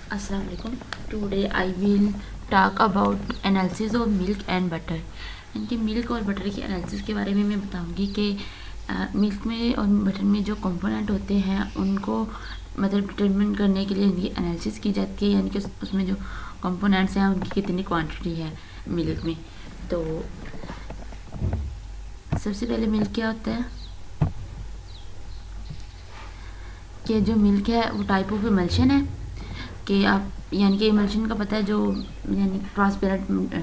Assalamu alaikum. Today I will talk about analysis of milk and butter. इनके milk और butter के analysis के बारे में मैं बताऊंगी कि मिल्क में और बटर में जो कंपोनेंट होते हैं उनको मतलब डिटरमिन करने के लिए इनकी एनालिसिस की जाती है, यानी कि उसमें जो कंपोनेंट्स हैं उनकी कितनी क्वांटिटी है मिल्क में। तो सबसे पहले मिल्क क्या होता है कि जो मिल्क है वो टाइप ऑफ इमल्शन है कि आप यानी कि इमल्शन का पता है, जो यानी ट्रांसपेरेंट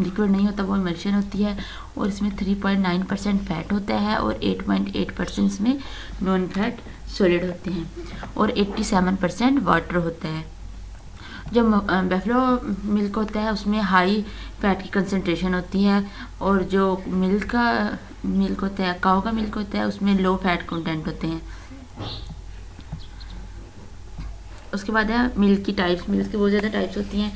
लिक्विड नहीं होता वो इमल्शन होती है, और इसमें 3.9% फैट होता है और 8.8% इसमें नॉन फैट सॉलिड होते हैं और 87% वाटर होता है। जो बेफलो मिल्क होता है उसमें हाई फैट की कंसंट्रेशन होती है, और जो मिल्क होता है काऊ का मिल्क होता है उसमें लो फैट कंटेंट होते हैं। उसके बाद है मिल्क की टाइप्स। मिल्क की बहुत ज़्यादा टाइप्स होती हैं,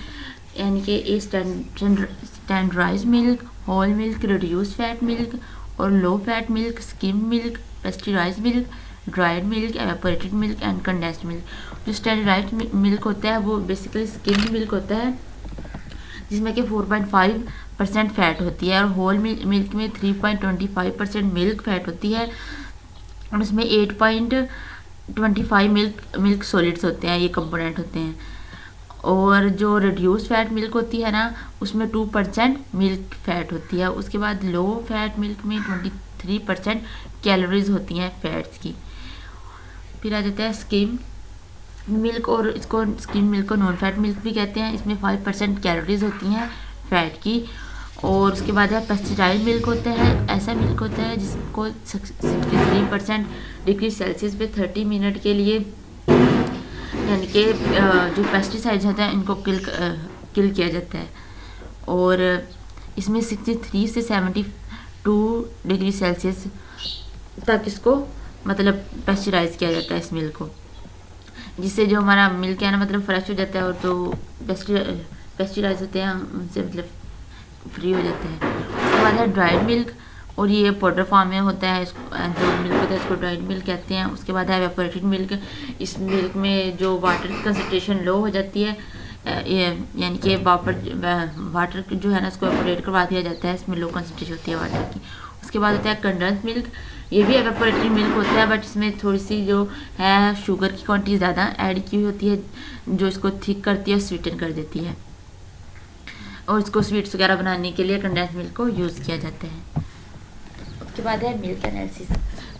यानी कि standardised milk, whole milk, reduce fat milk और low fat milk, skim milk, pasteurised milk, dried milk, evaporated milk and condensed milk. जो स्टैंडर्डाइज्ड मिल्क होता है वो बेसिकली स्किम मिल्क होता है जिसमें कि 4.5% फैट होती है, और होल मिल्क में 3.25% मिल्क फैट होती है और उसमें 8.25 मिल्क सॉलिड्स होते हैं, ये कंपोनेंट होते हैं। और जो रिड्यूस फैट मिल्क होती है ना उसमें 2% मिल्क फैट होती है। उसके बाद लो फैट मिल्क में 23% कैलोरीज होती हैं फैट्स की। फिर आ जाता है स्किम मिल्क, और इसको स्किम मिल्क को नॉन फैट मिल्क भी कहते हैं। इसमें 5% कैलोरीज होती हैं फैट की। और उसके बाद है पेस्चराइज्ड मिल्क होता है, ऐसा मिल्क होता है जिसको 63% डिग्री सेल्सियस पे 30 मिनट के लिए, यानी कि जो पेस्टिसाइड्स होते हैं इनको किल किया जाता है, और इसमें 63 से 72 डिग्री सेल्सियस तक इसको मतलब पेस्चराइज किया जाता है इस मिल्क को, जिससे जो हमारा मिल्क है ना मतलब फ्रेश हो जाता है, और जो पेस्चराइज होते हैं उनसे मतलब फ्री हो जाते हैं। उसके बाद है ड्राइड मिल्क, और ये पाउडर फॉर्म में होता है, इसको जो मिल्क होता है इसको ड्राइड मिल्क कहते हैं। उसके बाद है एवेपोरेटेड मिल्क। इस मिल्क में जो वाटर की कंसनट्रेशन लो हो जाती है, यानी कि वाटर जो है ना इसको एवेपोरेट करवा दिया जाता है, इसमें लो कंसनट्रेशन होती है वाटर की। उसके बाद होता है कंडेंस्ड मिल्क, ये भी एवेपोरेटेड मिल्क होता है बट इसमें थोड़ी सी जो है शुगर की क्वांटिटी ज़्यादा ऐड की हुई होती है, जो इसको थिक करती है, स्वीटन कर देती है, और इसको स्वीट्स वगैरह बनाने के लिए कंडेंस्ड मिल्क को यूज़ किया जाता है। उसके बाद है मिल्क एनालिसिस।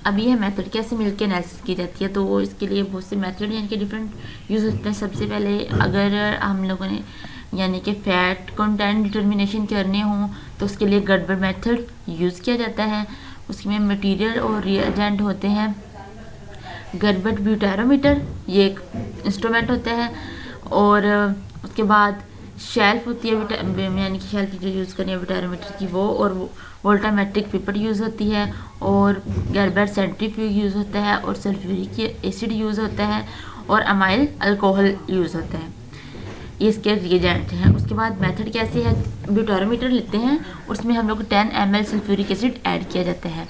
अब यह मेथड कैसे मिल्क की एनालिसिस की जाती है, तो इसके लिए बहुत से मेथड यानी कि डिफरेंट यूज़ होते हैं। सबसे पहले अगर हम लोगों ने यानी कि फ़ैट कंटेंट डिटर्मिनेशन करने हों तो उसके लिए गड़बड़ मेथड यूज़ किया जाता है। उसमें मटेरियल और रिएजेंट होते हैं। गड़बड़ ब्यूटेरोमीटर ये एक इंस्ट्रूमेंट होता है, और उसके बाद शेल्फ होती है, यानी कि शेल्फ जो यूज़ करनी है ब्यूटेरोमीटर की वो, और वोल्टामेट्रिक पिपेट यूज़ होती है, और गैरबर सेंट्रीफ्यूज यूज़ होता है, और सल्फ्यूरिक एसिड यूज़ होता है, और अमाइल अल्कोहल यूज़ होता है। ये इसके रिएजेंट हैं। उसके बाद मेथड कैसे है, ब्यूटेरोमीटर लेते हैं, उसमें हम लोग 10 ml सल्फ्यूरिक एसिड ऐड किया जाता है,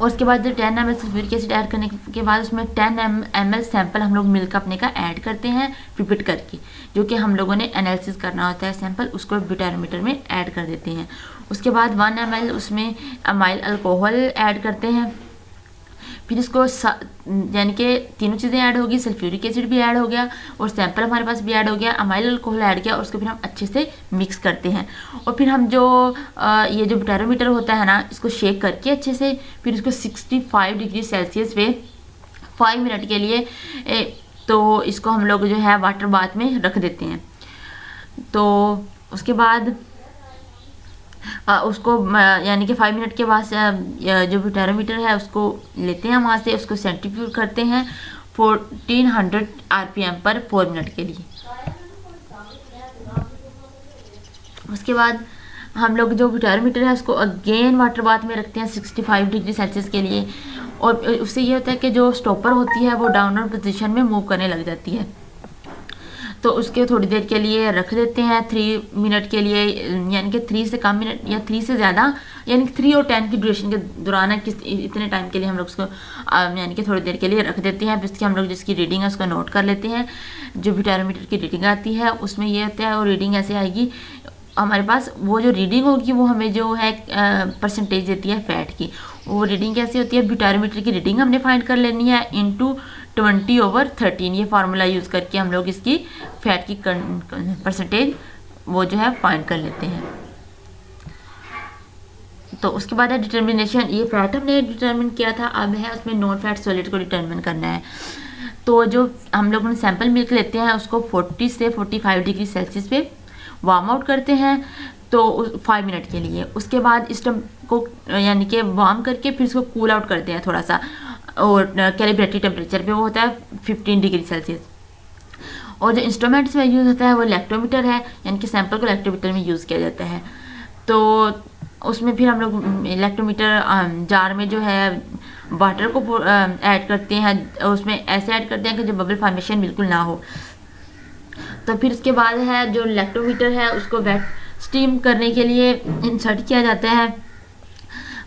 और उसके बाद जो 10 ml सल्फ्यूरिक एसिड ऐड करने के बाद उसमें 10 ml सैंपल हम लोग मिल्क अपने का ऐड करते हैं पिपेट करके, जो कि हम लोगों ने एनालिसिस करना होता है सैंपल, उसको ब्यूटेरोमीटर में ऐड कर देते हैं। उसके बाद 1 ml उसमें अमाइल अल्कोहल ऐड करते हैं। फिर इसको यानी कि तीनों चीज़ें ऐड होगी, सल्फ्यूरिक एसिड भी ऐड हो गया और सैंपल हमारे पास भी ऐड हो गया, अमाइल अल्कोहल ऐड किया, और उसको फिर हम अच्छे से मिक्स करते हैं। और फिर हम जो ये जो बैरोमीटर होता है ना इसको शेक करके अच्छे से, फिर इसको 65 डिग्री सेल्सियस पे 5 मिनट के लिए तो इसको हम लोग जो है वाटर बाथ में रख देते हैं। तो उसके बाद उसको यानी कि 5 मिनट के बाद जो ब्यूटेरोमीटर है उसको लेते हैं वहाँ से, उसको सेंट्रीफ्यूज करते हैं 1400 RPM पर 4 मिनट के लिए। उसके बाद हम लोग जो ब्यूटेरोमीटर है उसको अगेन वाटर बाथ में रखते हैं 65 डिग्री सेल्सियस के लिए, और उससे ये होता है कि जो स्टॉपर होती है वो डाउनवर्ड पोजीशन में मूव करने लग जाती है। तो उसके थोड़ी देर के लिए रख देते हैं 3 मिनट के लिए, यानी कि 3 से कम मिनट या 3 से ज़्यादा, यानी कि 3 और 10 की ड्यूरेशन के दौरान है, किस इतने टाइम के लिए हम लोग उसको यानी कि थोड़ी देर के लिए रख देते हैं। फिर इसकी हम लोग जिसकी रीडिंग है उसको नोट कर लेते हैं। जो ब्यूटारोमीटर की रीडिंग आती है उसमें ये होता है, और रीडिंग ऐसे आएगी हमारे पास, वो जो रीडिंग होगी वो हमें जो है परसेंटेज देती है फैट की। वो रीडिंग कैसी होती है, ब्यूटारोमीटर की रीडिंग हमने फाइंड कर लेनी है इंटू 20/13, ये फार्मूला यूज़ करके हम लोग इसकी फैट की परसेंटेज वो जो है फाइंड कर लेते हैं। तो उसके बाद है डिटर्मिनेशन, ये फैट हमने डिटर्मिन किया था, अब है उसमें नॉन फैट सॉलिड को डिटर्मिन करना है। तो जो हम लोग सैंपल मिल्क लेते हैं उसको 40 से 45 डिग्री सेल्सियस पे वार्म आउट करते हैं, तो 5 मिनट के लिए। उसके बाद इस को यानी कि वार्म करके फिर इसको कूल आउट करते हैं थोड़ा सा, और कैलिब्रेटेड टेम्परेचर पे वो होता है 15 डिग्री सेल्सियस। और जो इंस्ट्रूमेंट्स में यूज़ होता है वो लैक्टोमीटर है, यानी कि सैंपल को लैक्टोमीटर में यूज़ किया जाता है। तो उसमें फिर हम लोग लैक्टोमीटर जार में जो है वाटर को ऐड करते हैं, उसमें ऐसे ऐड करते हैं कि जो बबल फॉर्मेशन बिल्कुल ना हो। तो फिर उसके बाद है जो लैक्टोमीटर है उसको वेट स्टीम करने के लिए इंसर्ट किया जाता है,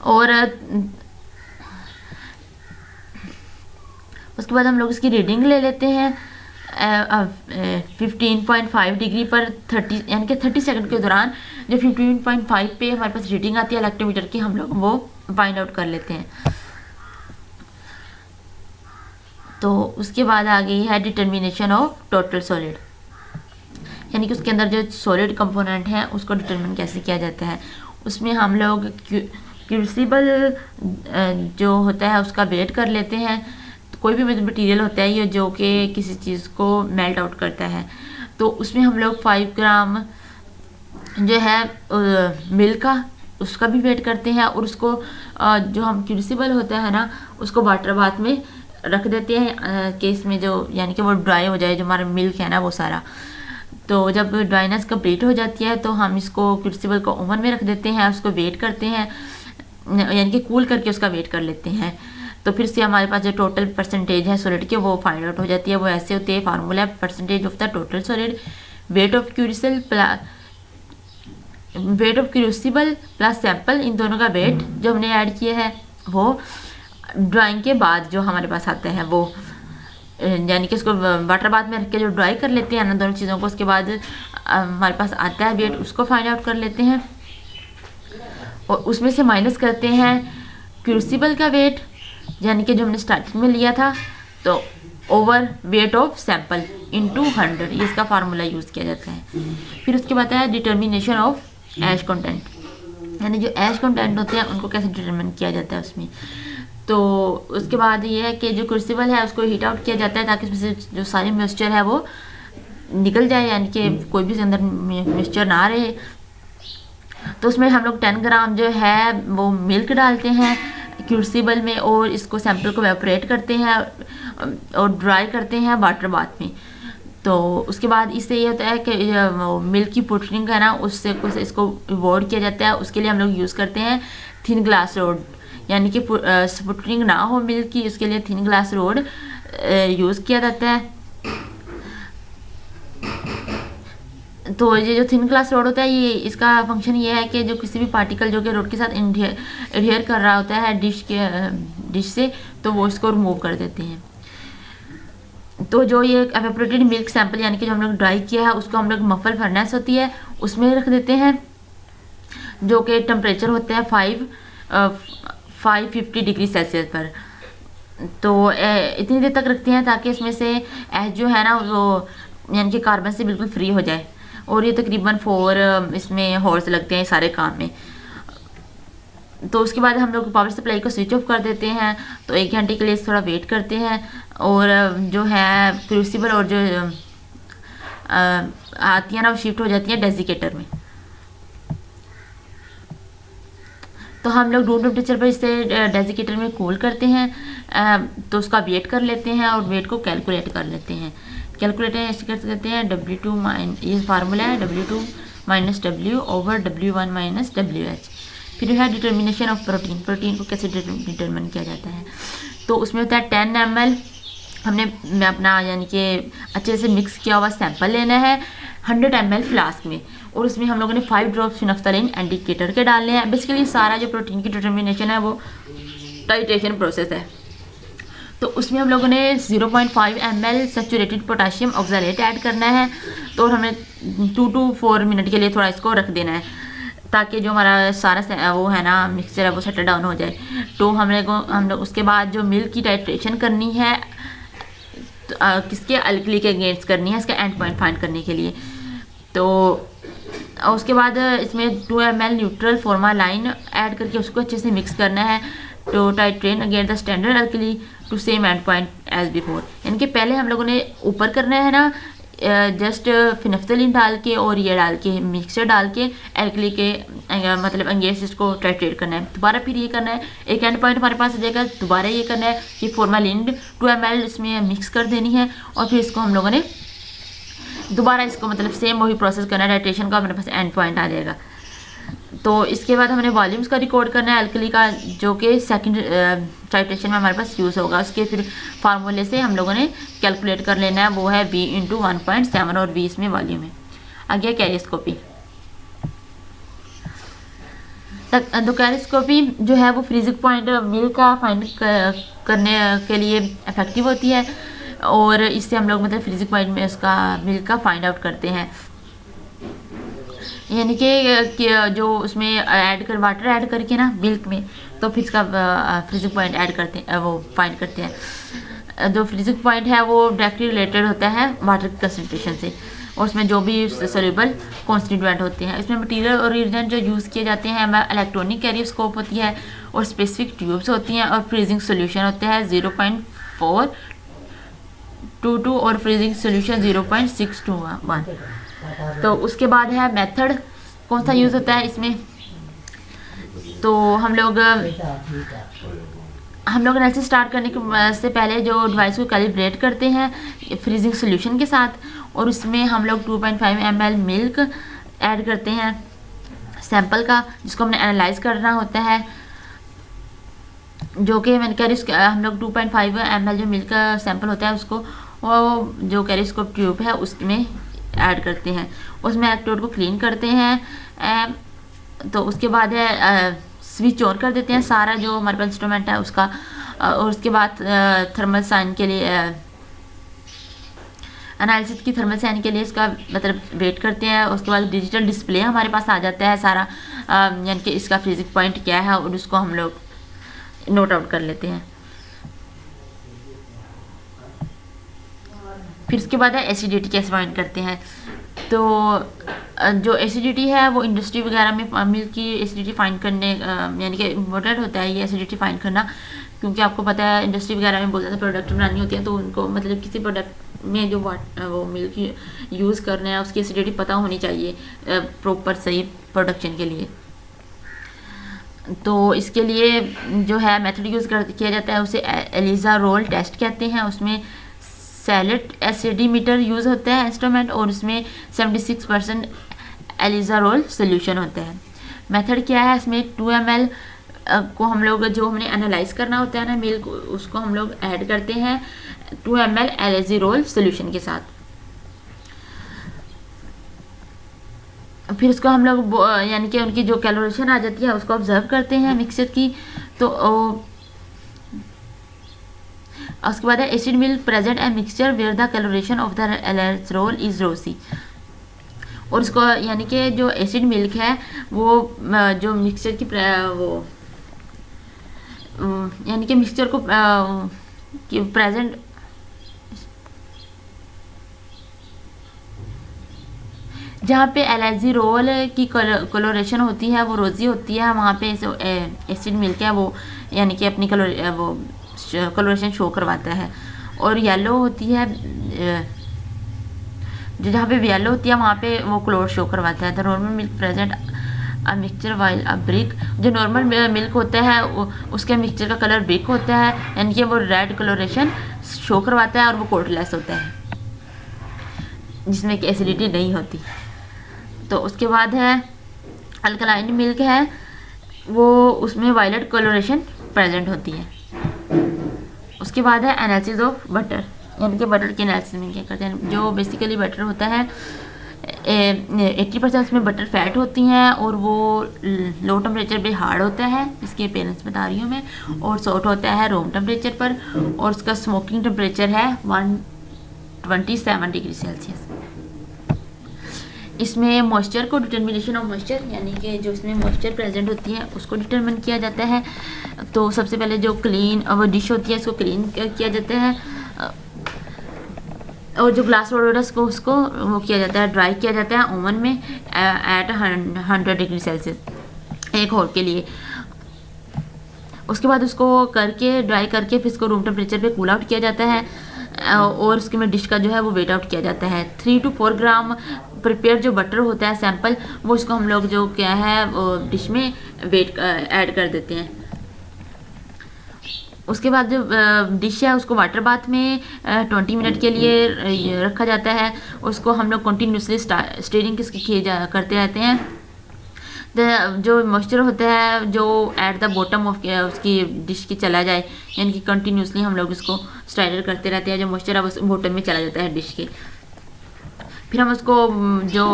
और उसके बाद हम लोग इसकी रीडिंग ले लेते हैं 15.5 डिग्री पर 30 यानी कि 30 सेकंड के दौरान। जो 15.5 पे हमारे पास रीडिंग आती है लैक्टोमीटर की, हम लोग वो फाइंड आउट कर लेते हैं। तो उसके बाद आ गई है डिटर्मिनेशन ऑफ टोटल सॉलिड, यानी कि उसके अंदर जो सॉलिड कंपोनेंट है उसको डिटरमिन कैसे किया जाता है। उसमें हम लोग क्रूसिबल जो होता है उसका वेट कर लेते हैं। तो कोई भी मटेरियल होता है ये जो कि किसी चीज़ को मेल्ट आउट करता है, तो उसमें हम लोग 5 ग्राम जो है मिल्क का उसका भी वेट करते हैं, और उसको जो हम क्रूसिबल होता है ना उसको वाटर बाथ में रख देते हैं कि इसमें जो यानी कि वो ड्राई हो जाए जो हमारा मिल्क है ना वो सारा। तो जब ड्राइनेस कंप्लीट हो जाती है तो हम इसको क्रूसिबल को ओवन में रख देते हैं, उसको वेट करते हैं, यानी कि कूल करके उसका वेट कर लेते हैं। तो फिर से हमारे पास जो टोटल परसेंटेज है सॉलिड की वो फाइंड आउट हो जाती है। वो ऐसे होती है, फार्मूला है percentage of the total solid weight of crucible plus sample, इन दोनों का वेट जो हमने ऐड किया है वो ड्राइंग के बाद जो हमारे पास आता है वो, यानी कि उसको वाटर बाथ में रख के जो ड्राई कर लेते हैं ना दोनों चीज़ों को, उसके बाद हमारे पास आता है वेट, उसको फाइंड आउट कर लेते हैं और उसमें से माइनस करते हैं क्रूसिबल का वेट, यानी कि जो हमने स्टार्टिंग में लिया था, तो over weight of sample into 100, ये इसका फार्मूला यूज़ किया जाता है। फिर उसके बाद है डिटर्मिनेशन ऑफ ऐश कंटेंट, यानी जो ऐश कंटेंट होते हैं उनको कैसे डिटर्मिन किया जाता है उसमें। तो उसके बाद ये है कि जो क्रूसिबल है उसको हीट आउट किया जाता है ताकि उसमें से जो सारी मॉइस्चर है वो निकल जाए, यानी कि कोई भी अंदर मॉइस्चर ना रहे। तो उसमें हम लोग 10 ग्राम जो है वो मिल्क डालते हैं क्रूसिबल में, और इसको सैंपल को एवेपोरेट करते हैं और ड्राई करते हैं वाटर बाथ में। तो उसके बाद इससे ये होता है कि मिल्क की पुटरिंग है ना उससे इसको अवॉइड किया जाता है। उसके लिए हम लोग यूज़ करते हैं थिन ग्लास रोड, यानी कि स्पुटरिंग ना हो मिल्क की, उसके लिए थिन ग्लास रोड यूज़ किया जाता है। तो ये जो थिन ग्लास रोड होता है ये इसका फंक्शन ये है कि जो किसी भी पार्टिकल जो कि रोड के साथ एडहियर कर रहा होता है डिश से, तो वो इसको रिमूव कर देते हैं। तो जो ये एवेपोरेटेड मिल्क सैंपल यानी कि जो हम लोग ड्राई किया है उसको हम लोग मफल फर्नेस होती है उसमें रख देते हैं, जो कि टेम्परेचर होता है 550 डिग्री सेल्सियस पर। तो इतनी देर तक रखते हैं ताकि इसमें से ऐश जो है ना वो यानी कि कार्बन से बिल्कुल फ्री हो जाए, और ये तकरीबन 4 इसमें हॉर्स लगते हैं सारे काम में। तो उसके बाद हम लोग पावर सप्लाई को स्विच ऑफ कर देते हैं, तो 1 घंटे के लिए थोड़ा वेट करते हैं, और जो है क्रूसिबल और जो आती है ना वो शिफ्ट हो जाती है डेजिकेटर में। तो हम लोग रूम टेम्परेचर पर इसे डेजिकेटर में कूल करते हैं, तो उसका वेट कर लेते हैं और वेट को कैलकुलेट कर लेते हैं। कैलकुलेटर ऐसे कर सकते हैं W2 ये फार्मूला है W2 - W over W1 - WH। फिर है डिटर्मिनेशन ऑफ प्रोटीन, प्रोटीन को कैसे डिटर्मिन किया जाता है। तो उसमें होता है 10 ml हमने मैं अपना यानी कि अच्छे से मिक्स किया हुआ सैंपल लेना है 100 ml फ्लास्क में, और उसमें हम लोगों ने 5 ड्रॉप्स फिनोफ्थलीन इंडिकेटर के डालने हैं। बेसिकली सारा जो प्रोटीन की डिटर्मिनेशन है वो टाइट्रेशन प्रोसेस है। तो उसमें हम लोगों ने 0.5 ml saturated potassium oxalate add करना है। तो हमें 2 to 4 मिनट के लिए थोड़ा इसको रख देना है ताकि जो हमारा सारा वो है ना मिक्सचर है वो सेटल डाउन हो जाए। तो हम लोग उसके बाद जो मिल्क की टाइट्रेशन करनी है तो, किसके अल्कली के अगेंस्ट करनी है, इसका एंड पॉइंट फाइंड करने के लिए। तो उसके बाद इसमें 2 ml न्यूट्रल फॉर्मालाइन ऐड करके उसको अच्छे से मिक्स करना है। तो titrate against the standard alkali to same end point as before, यानी कि पहले हम लोगों ने ऊपर करना है ना जस्ट फिनोफ्थलीन डाल के और ये डाल के मिक्सचर डाल के एल्कली के मतलब अगेंस्ट को टाइट्रेट करना है। दोबारा फिर ये करना है, एक एंड पॉइंट हमारे पास आ जाएगा, दोबारा ये करना है कि फॉर्मालिन 2 ml इसमें मिक्स कर देनी है और फिर इसको हम लोगों ने दोबारा इसको मतलब सेम वही प्रोसेस करना है, टाइट्रेशन का हमारे पास एंड पॉइंट आ जाएगा। तो इसके बाद हमने वॉल्यूम्स का रिकॉर्ड करना है अल्कली का, जो कि सेकंड टाइट्रेशन में हमारे पास यूज़ होगा। उसके फिर फार्मूले से हम लोगों ने कैलकुलेट कर लेना है, वो है V × 1.7 और V इसमें वॉल्यूम है। आगे कैरिस्कोपी। तो कैरिस्कोपी जो है वो फ्रीजिंग पॉइंट मिल्क का फाइंड करने के लिए इफेक्टिव होती है, और इससे हम लोग मतलब फ्रीजिंग पॉइंट में उसका मिल्क का फाइंड आउट करते हैं। यानी कि जो उसमें वाटर ऐड करके ना मिल्क में, तो फिर इसका फ्रीजिंग पॉइंट ऐड करते हैं, वो फाइंड करते हैं। जो फ्रीजिंग पॉइंट है वो डायरेक्टली रिलेटेड होता है वाटर कंसनट्रेशन से, और उसमें जो भी सोल्यूबल कॉन्स्टिट्यूएंट होते हैं। इसमें मटीरियल और रिएजेंट जो यूज़ किए जाते हैं, इलेक्ट्रॉनिक कैरियोस्कोप होती है और स्पेसिफिक ट्यूब्स होती हैं, और फ्रीजिंग सोल्यूशन होता है 0.422 और फ्रीजिंग सोल्यूशन 0.621। तो उसके बाद है मेथड, कौन सा यूज़ होता है इसमें। तो हम लोग एनालिसिस स्टार्ट करने के से पहले जो डिवाइस को कैलिब्रेट करते हैं फ्रीजिंग सोल्यूशन के साथ, और उसमें हम लोग 2.5 ml मिल्क ऐड करते हैं सैंपल का, जिसको हमने एनालाइज करना होता है। जो कि मैंने हम लोग 2.5 ml जो मिल्क का सैंपल होता है उसको वो जो कैरिस्कोप ट्यूब है उसमें ऐड करते हैं, उसमें इलेक्ट्रोड को क्लीन करते हैं। तो उसके बाद है स्विच ऑन कर देते हैं सारा जो हमारे पास इंस्ट्रूमेंट है उसका, और उसके बाद थर्मल साइन के लिए एनालिसिस की थर्मल साइन के लिए इसका मतलब वेट करते हैं। उसके बाद डिजिटल डिस्प्ले हमारे पास आ जाता है सारा, यानी कि इसका फ्रीजिंग पॉइंट क्या है और उसको हम लोग नोट आउट कर लेते हैं। फिर उसके बाद है एसिडिटी कैसे फाइंड करते हैं। तो जो एसिडिटी है वो इंडस्ट्री वगैरह में मिल्क की एसिडिटी फाइंड करने यानी कि इम्पोर्टेंट होता है ये एसिडिटी फाइंड करना, क्योंकि आपको पता है इंडस्ट्री वगैरह में बहुत ज़्यादा प्रोडक्ट बनानी होती है, तो उनको मतलब किसी प्रोडक्ट में जो वो मिल्क यूज़ करना है उसकी एसिडिटी पता होनी चाहिए प्रॉपर सही प्रोडक्शन के लिए। तो इसके लिए जो है मेथड यूज़ किया जाता है उसे एलिजा रोल टेस्ट कहते हैं। उसमें सैलेट एसिडीमीटर यूज़ होता है इंस्ट्रूमेंट, और उसमें 76% एलिजा रोल सोल्यूशन होता है। मेथड क्या है, इसमें 2 ml को हम लोग जो हमने एनालाइज करना होता है ना मिल्क, उसको हम लोग ऐड करते हैं 2 ml एलिजा रोल सोल्यूशन के साथ। फिर उसको हम लोग यानी कि उनकी जो कैलोरेशन आ जाती है उसको ऑब्जर्व करते हैं मिक्सचर की। तो उसके बाद है acid milk present a mixture where the colouration of the एलेरोल इज रोसी, और उसको यानी कि जो एसिड मिल्क है वो जो मिक्सचर की वो यानी कि मिक्सचर को प्रेजेंट जहाँ पे एलेजिरोल की कलोरेशन होती है वो रोज़ी होती है, वहाँ पे एसिड मिल्क है वो यानी कि अपनी कलोरेशन शो करवाता है। और येलो होती है जो जहाँ पे येलो होती है वहाँ पे वो क्लोर शो करवाता है। The normal milk present a mixture while a brick, जो नॉर्मल मिल्क होता है उसके मिक्सचर का कलर ब्रिक होता है, यानी कि वो रेड कलोरेशन शो करवाता है और वो कोटलेस होता है जिसमें कि एसिडिटी नहीं होती। तो उसके बाद है अल्कलाइन मिल्क है वो उसमें वायलेट कलोरेशन प्रेजेंट होती है। उसके बाद है एनालिसिस ऑफ बटर, यानी कि बटर के एनालिसिस में क्या करते हैं। जो बेसिकली बटर होता है 80% उसमें बटर फैट होती हैं और वो लो टेम्परेचर पे हार्ड होता है, इसके पेरेंट्स बता रही हूँ मैं, और सॉफ्ट होता है रूम टेम्परेचर पर, और उसका स्मोकिंग टेम्परेचर है 127 डिग्री सेल्सियस। इसमें मॉइस्चर को डिटर्मिनेशन ऑफ मॉइस्चर, यानी कि जो इसमें मॉइस्चर प्रेजेंट होती है उसको डिटरमिन किया जाता है। तो सबसे पहले जो क्लीन वो डिश होती है इसको क्लीन किया जाता है, और जो ग्लास वोडोरस को उसको वो किया जाता है, ड्राई किया जाता है ओवन में एट 100 डिग्री सेल्सियस एक होल के लिए। उसके बाद उसको करके ड्राई करके फिर इसको रूम टेम्परेचर पे कूल आउट किया जाता है, और उसके में डिश का जो है वो वेट आउट किया जाता है। 3 to 4 ग्राम प्रिपेयर जो बटर होता है सैंपल, वो उसको हम लोग जो क्या है वो डिश में वेट ऐड कर देते हैं। उसके बाद जो डिश है उसको वाटर बाथ में 20 मिनट के लिए रखा जाता है। उसको हम लोग कंटिन्यूसली स्टीरिंग करते रहते हैं। जो मॉइस्चर होता है जो एट द बॉटम ऑफ उसकी डिश की चला जाए, यानी कि कंटिन्यूसली हम लोग इसको स्टाइलर करते रहते हैं, जो मॉइस्चर है वो बॉटम में चला जाता है डिश के। फिर हम उसको जो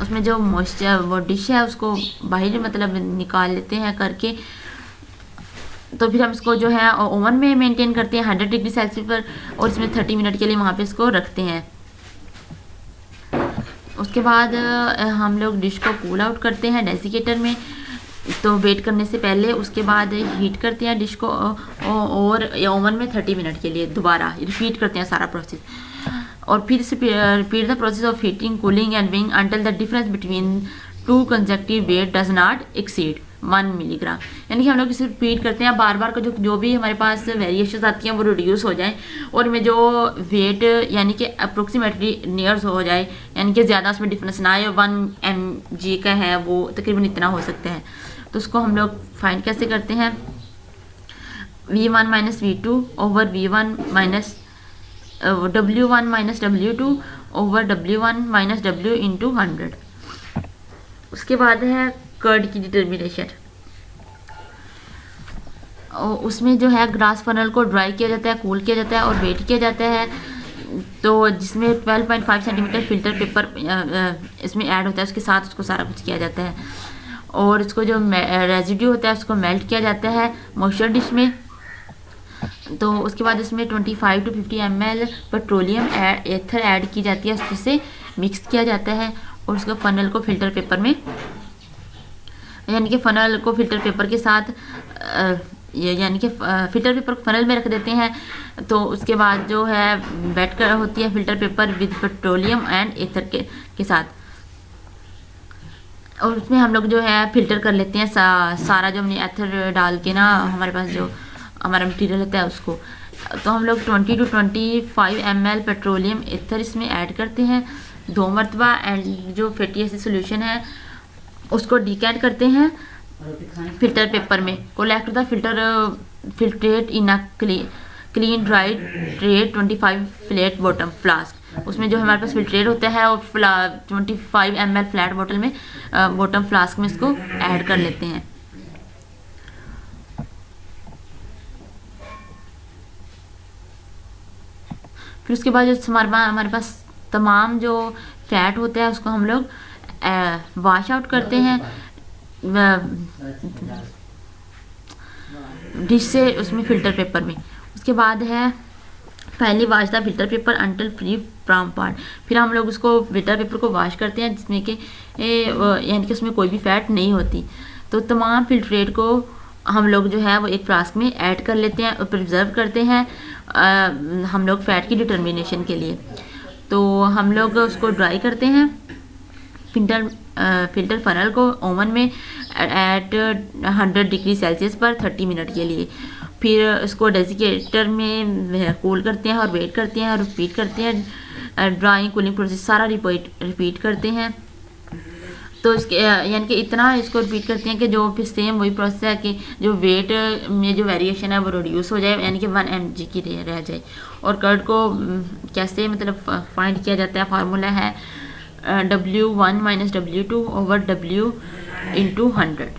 उसमें जो मॉइस्चर वो डिश है उसको बाहर मतलब निकाल लेते हैं करके। तो फिर हम इसको जो है ओवन में मेंटेन करते हैं 100 डिग्री सेल्सियस पर, और इसमें 30 मिनट के लिए वहाँ पे इसको रखते हैं। उसके बाद हम लोग डिश को कूल आउट करते हैं डेसिकेटर में, तो वेट करने से पहले उसके बाद हीट करते हैं डिश को और ओवन में 30 मिनट के लिए दोबारा रिपीट करते हैं सारा प्रोसेस। और फिर से repeat the process of heating cooling and being until the difference between 2 consecutive weight does not exceed 1 milligram. यानी कि हम लोग इसे रिपीट करते हैं बार बार का, जो भी हमारे पास वेरिएशंस आती हैं वो रिड्यूस हो जाए, और इनमें जो वेट यानी कि अप्रोक्सीमेटली नियर्स हो जाए, यानी कि ज़्यादा उसमें डिफरेंस ना आए। 1 mg का है वो तकरीबन इतना हो सकता है। तो उसको हम लोग फाइंड कैसे करते हैं, V1 minus V2 over V1 minus W1 minus W2 over W1 minus W into 100। उसके बाद है कर्ड की डिटर्मिनेशन। उसमें जो है ग्लास फनल को ड्राई किया जाता है, कूल किया जाता है और वेट किया जाता है। तो जिसमें 12.5 सेंटीमीटर फिल्टर पेपर इसमें ऐड होता है, उसके साथ उसको सारा कुछ किया जाता है, और इसको जो रेजिड्यू होता है उसको मेल्ट किया जाता है मॉइस्चर डिश में। तो उसके बाद इसमें 25 to 50 ml petroleum ether add की जाती है, उससे मिक्स किया जाता है, और उसको फनल को फिल्टर पेपर में, यानी कि फ़नल को फ़िल्टर पेपर के साथ यानी कि फ़िल्टर पेपर फनल में रख देते हैं। तो उसके बाद जो है वेट होती है filter paper with petroleum and ether के साथ, और उसमें हम लोग जो है फ़िल्टर कर लेते हैं सारा जो हमने एथर डाल के ना हमारे पास जो हमारा मटीरियल होता है उसको। तो हम लोग 20 to 25 ml पेट्रोलियम एथर इसमें ऐड करते हैं 2 मरतबा, एंड जो फैटी एसिड सोल्यूशन है उसको डिकैंट करते हैं फिल्टर पेपर में। Collect the filtrate in a clean dry tray 25 flat bottom flask. उसमें जो हमारे पास फिल्ट्रेट होता है और 25 ml फ्लैट बॉटल में बॉटम फ्लास्क में इसको ऐड कर लेते हैं। फिर उसके बाद जो हमारे पास तमाम जो फैट होता है उसको हम लोग वॉश आउट करते हैं डिश से उसमें फ़िल्टर पेपर में। उसके बाद है पहली wash the filter paper until free from part. फिर हम लोग उसको फिल्टर पेपर को वॉश करते हैं जिसमें कि यानी कि उसमें कोई भी फैट नहीं होती। तो तमाम फिल्ट्रेट को हम लोग जो है वो एक फ्लास्क में ऐड कर लेते हैं और प्रिजर्व करते हैं हम लोग फैट की डिटर्मिनेशन के लिए। तो हम लोग उसको ड्राई करते हैं फिल्टर फनल को ओवन में एट 100 डिग्री सेल्सियस पर 30 मिनट के लिए। फिर उसको डेसिकेटर में कूल करते हैं और वेट करते हैं और रिपीट करते हैं, ड्राइंग कूलिंग प्रोसेस सारा रिपीट करते हैं। तो इसके यानी कि इतना इसको रिपीट करते हैं कि जो फिर सेम वही प्रोसेस है कि जो वेट में जो वेरिएशन है वो रिड्यूस हो जाए, यानी कि 1 mg की रह जाए। और कर्ड को कैसे मतलब फाइंड किया जाता है, फार्मूला है W1 minus W2 over W into 100।